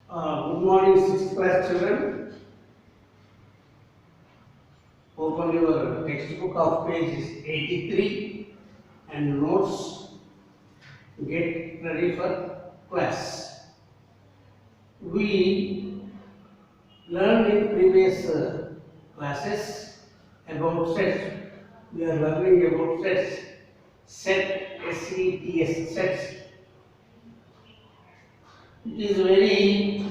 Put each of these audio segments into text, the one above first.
Good morning, 6th class children. Open your textbook of page 83 and notes. Get ready for class. We learned in previous classes about sets. We are learning about sets. Set, S-E-T-S, sets. It is very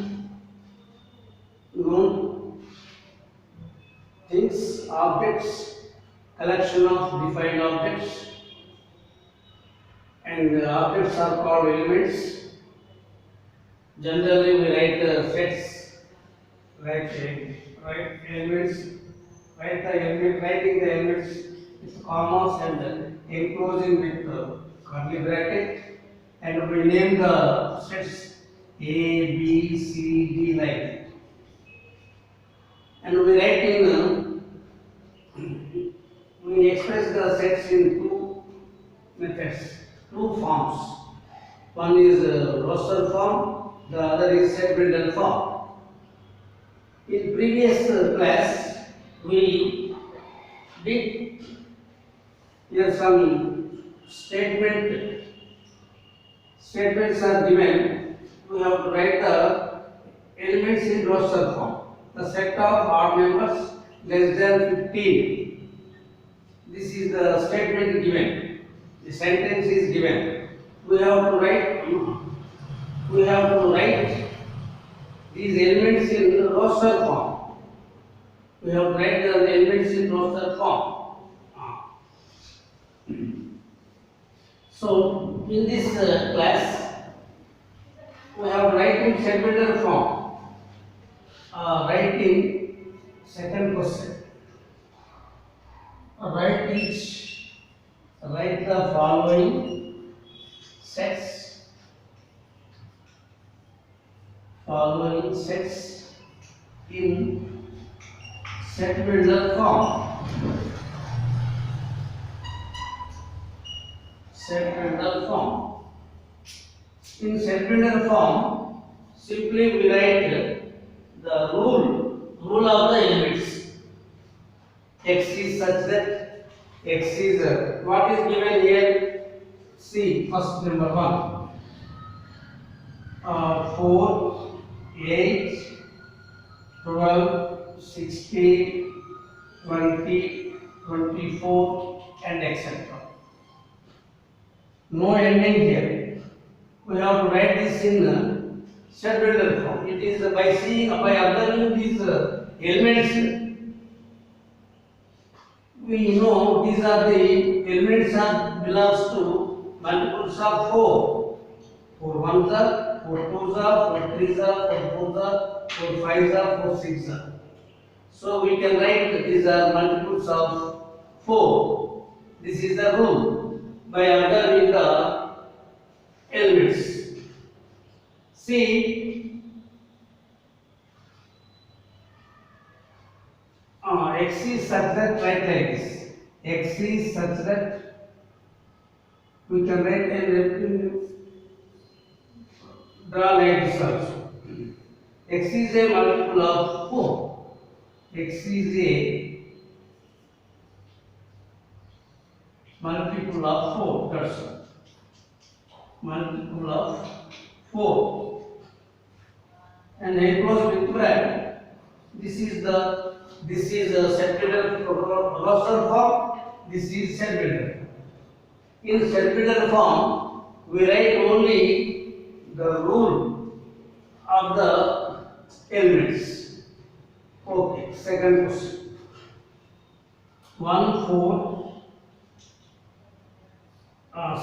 known things, objects, collection of defined objects, and the objects are called elements. Generally, we write sets, write elements, writing the elements with commas and enclosing with curly bracket, and we name the sets A, B, C, D like that. And we write in we express the sets in two methods, two forms. One is Russell form, the other is set-builder form. In previous class, we did here some statements are given. We have to write the elements in Russell form. The set of odd numbers less than 15. This is the statement given. The sentence is given. We have to write these elements in roster form. We have to write the elements in roster form. So in this class, we have writing set-builder form. Writing second question. Write the following sets in set builder form. In set builder form, simply we write the rule of the elements. X is such that X is what is given here. See, first number 1. 4, 8, 12, 16, 20, 24 and etc. No ending here. We have to write this in set builder form. It is by observing these elements. We know these are the elements that belongs to multiples of 4. 4 1s are, 4 2s are, 4 3s are, 4 4s are, 4 5s are, 4 6s are. So we can write that these are multiples of 4. This is the rule by observing the elements. See, X is such that write like this. X is such that we can write and draw like this also. X is a multiple of 4. X is a multiple of 4. That's all. Multiple of 4. And enclosed with bracket. This is a set builder roster form. This is set builder. In set builder form, we write only the rule of the elements. Okay, second question. 1 4.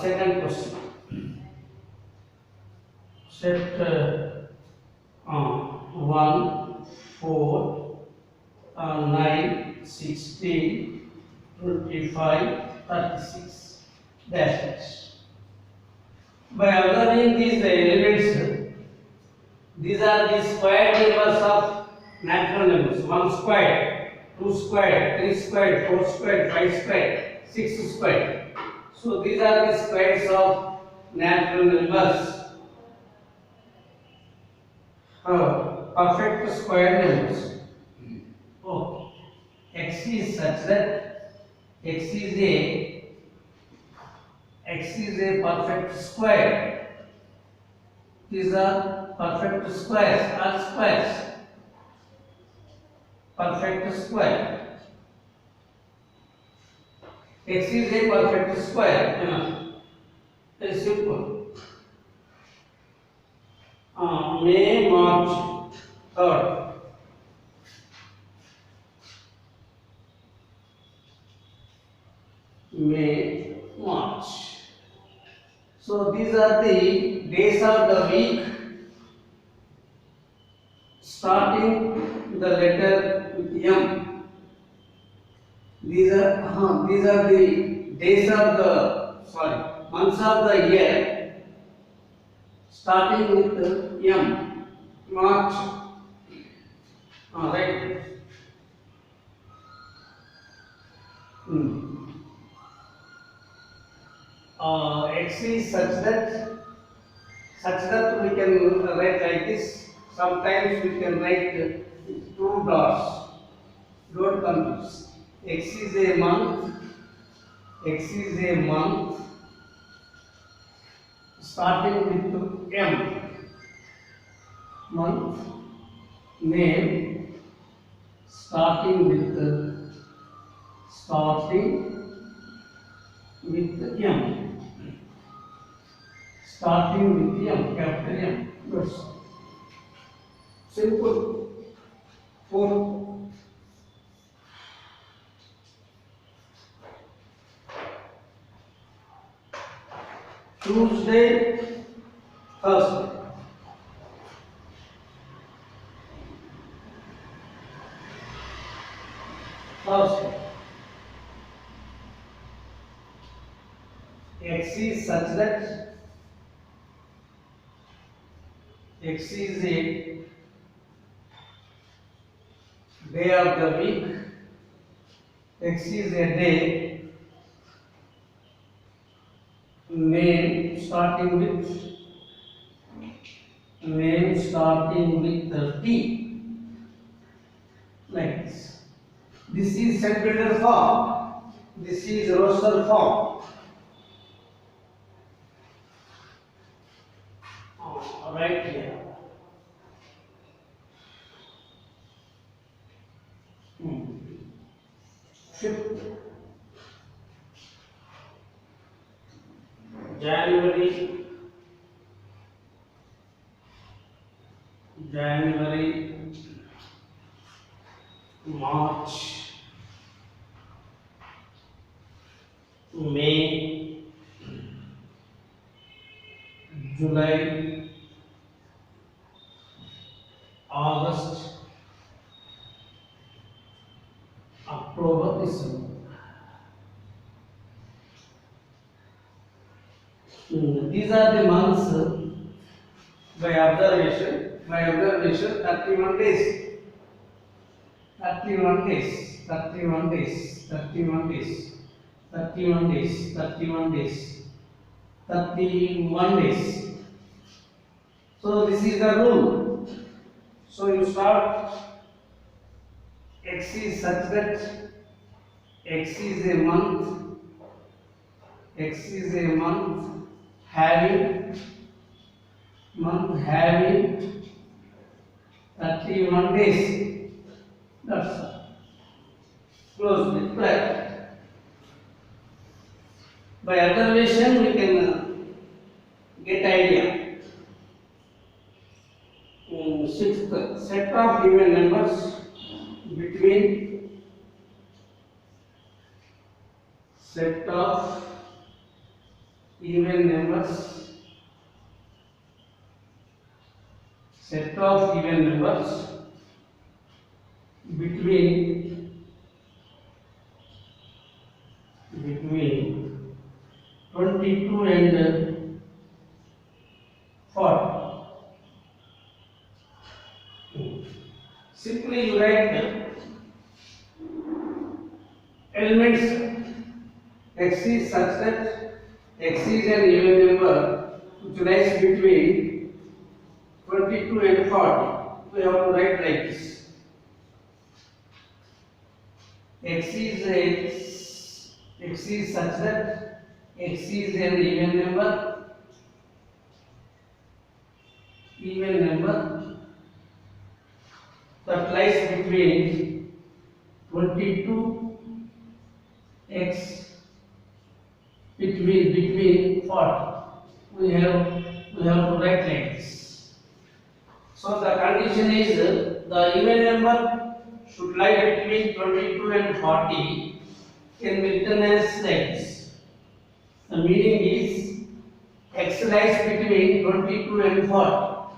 Second question. Set 1 4 9 16 25 36 dash. By observing these elements, these are the square numbers of natural numbers. 1 squared, 2 squared, 3 squared, 4 squared, 5 squared, 6 squared. So these are the squares of natural numbers. perfect square numbers. Okay. X is such that x is a perfect square. These are perfect squares or squares. Perfect square. X is a perfect square. Very simple. May, March, 3rd. May, March. So these are the days of the week starting the letter with M. These are the days of the months of the year starting with M. March. Right. X is such that we can write like this. Sometimes we can write two dots. Don't confuse. X is a month. X is a month starting with M. Month. Name starting with M. Starting with M, capital M. That's simple. 4. Tuesday, Thursday. Thursday. X is such that X is a day of the week. X is a day. Name starting with T. Like this. This is set builder form. This is roster form. Right here. Fifth. January, March, May, July, August, October, December. These are the months by observation. 31 days. 31 days. 31 days. 31 days. 31 days. 31 days. 31 days. So this is the rule. So you start. X is such that X is a month. X is a month having 31 days. That's all. Close with bracket. By observation we can get idea. Sixth, set of even numbers between set of even numbers between 22 and 40. Simply you write elements. X is such that X is an even number which lies between 22 and 40. we have to write like this. X is such that X is an even number that lies between 22x between 40. We have to write like this. So the condition is the even number should lie between 22 and 40 can be written as like this. The meaning is x lies between 22 and 40,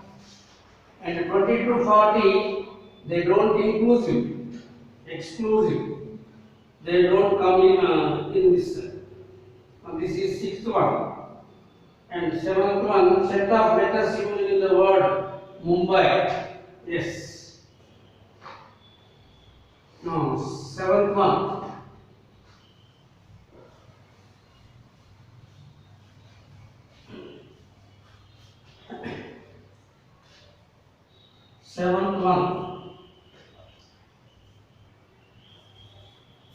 and 22 40 they don't inclusive, exclusive. They don't come in this. This is sixth one, and seventh one, set of letters used in the word Mumbai. Yes. No, seventh one. Seventh one.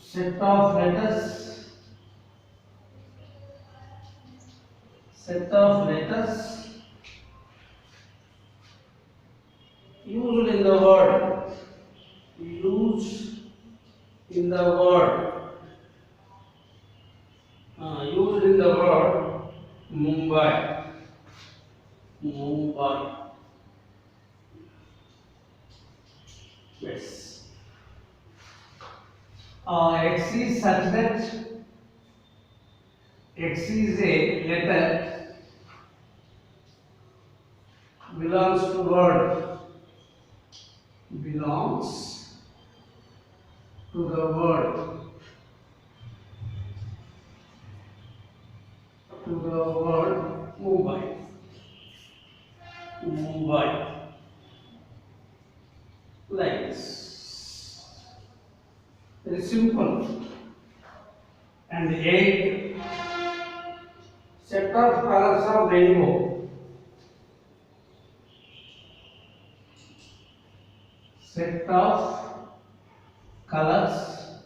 Set of letters used in the word used in the word Mumbai. Yes. X is such that X is a letter belongs to word Mumbai. Like this. Very simple. And 8, set of colors of rainbow. Set of colors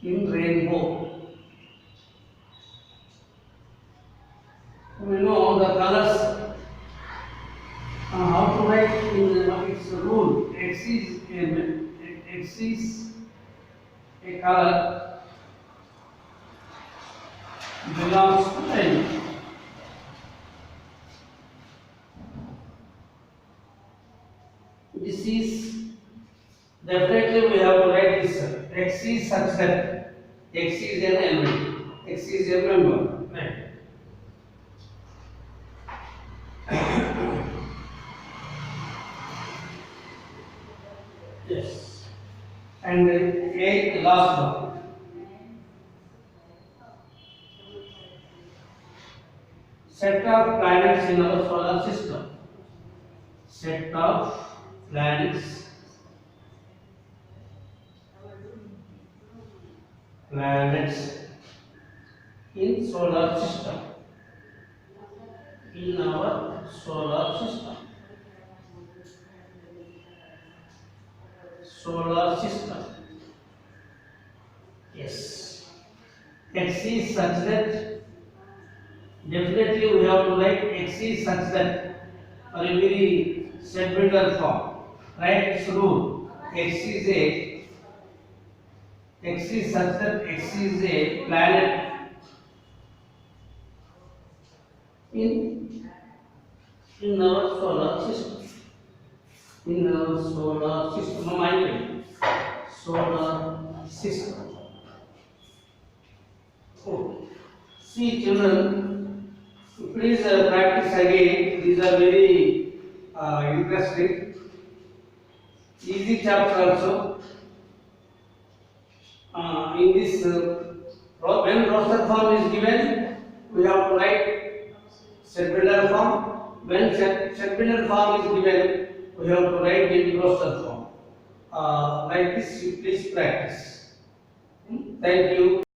in rainbow. We know the colors. How to write in its rule? X is a color belongs to rainbow. This is definitely we have to write this. X is such that X is an element. X is a member. Right. Yes. And 8, last one. Set of planets in our solar system. Set of planets in solar system. In our solar system. Yes. X is such that definitely we have to write X is such that or a very set-builder form. Write this rule. X is such that X is a planet in our solar system. No, mind solar system. Oh. See, children, please practice again. These are very interesting. Easy chapter also. In this, when roster form is given, we have to write set-builder form. When set-builder form is given, we have to write in roster form. Like this, you please practice. Thank you.